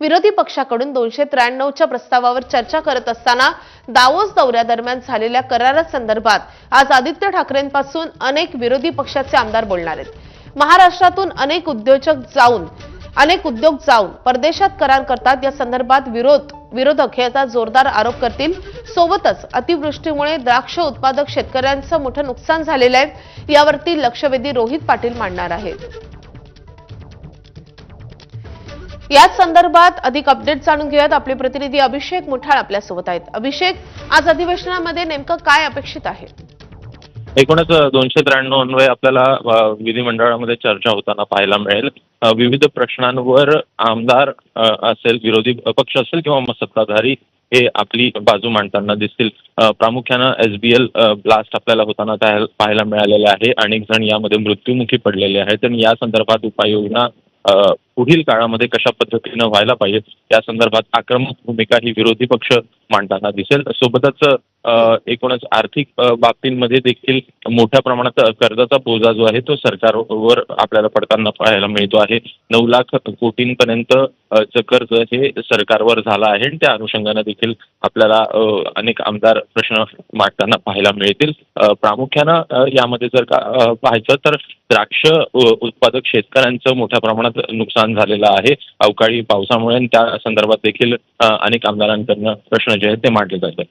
विरोधी पक्षाकडून 293च्या प्रस्तावावर चर्चा करत असताना दावोस दौऱ्यादरम्यान झालेल्या करारासंदर्भात आज आदित्य ठाकरेंपासून अनेक विरोधी पक्षाचे आमदार बोलणार आहेत। महाराष्ट्रातून अनेक उद्योग जाऊन परदेशात करार करतात। या संदर्भात विरोधक याचा जोरदार आरोप करतील। सोबतच अतिवृष्टीमुळे द्राक्ष उत्पादक शेतकऱ्यांचं मोठं नुकसान झालेलं आहे, यावरती लक्षवेधी रोहित पाटील मांडणार आहेत। याच संदर्भात अधिक अपडेट जाणून घेऊयात। आपले प्रतिनिधी अभिषेक मुठाळ आपल्या सोबत आहेत। अभिषेक, आज अधिवेशनामध्ये नेमकं काय अपेक्षित आहे? एकूणच 293 अन्वये आपल्याला विधिमंडळामध्ये चर्चा होताना पाहायला मिळेल। विविध प्रश्नांवर आमदार असेल, विरोधी पक्ष असेल किंवा सत्ताधारी हे आपली बाजू मांडताना दिसतील। प्रामुख्यानं SBL ब्लास्ट आपल्याला होताना पाहायला मिळालेलं आहे। अनेक जण यामध्ये मृत्युमुखी पडलेले आहेत आणि या संदर्भात उपाययोजना पुढील काळामध्ये कशा पद्धतीनं व्हायला पाहिजे या संदर्भात आक्रमक भूमिका ही विरोधी पक्ष मांडताना दिसेल। सोबतच एकूणच आर्थिक बाबतींमध्ये देखील मोठ्या प्रमाणात कर्जाचा बोजा जो आहे तो सरकारवर आपल्याला पडताना पाहायला मिळतो आहे। 9 लाख कोटींपर्यंत कर्ज हे सरकारवर झालं आहे आणि त्या अनुषंगाने देखील आपल्याला अनेक आमदार प्रश्न मांडताना पाहायला मिळतील। प्रामुख्यानं यामध्ये जर का पाहायचं तर द्राक्ष उत्पादक शेतकऱ्यांचं मोठ्या प्रमाणात नुकसान झालेलं आहे अवकाळी पावसामुळे, आणि त्या संदर्भात देखील अनेक आमदारांकडून प्रश्न जे आहेत ते मांडले जातात।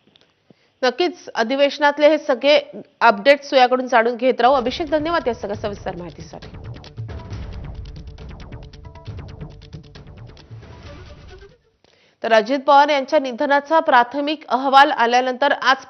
नक्कीच अधिवेशनातले हे सगळे अपडेट्स याकडून जाणून घेत राहू। अभिषेक, धन्यवाद या सगळ्या सविस्तर माहितीसाठी। तर अजित पवार यांच्या निधनाचा प्राथमिक अहवाल आल्यानंतर आज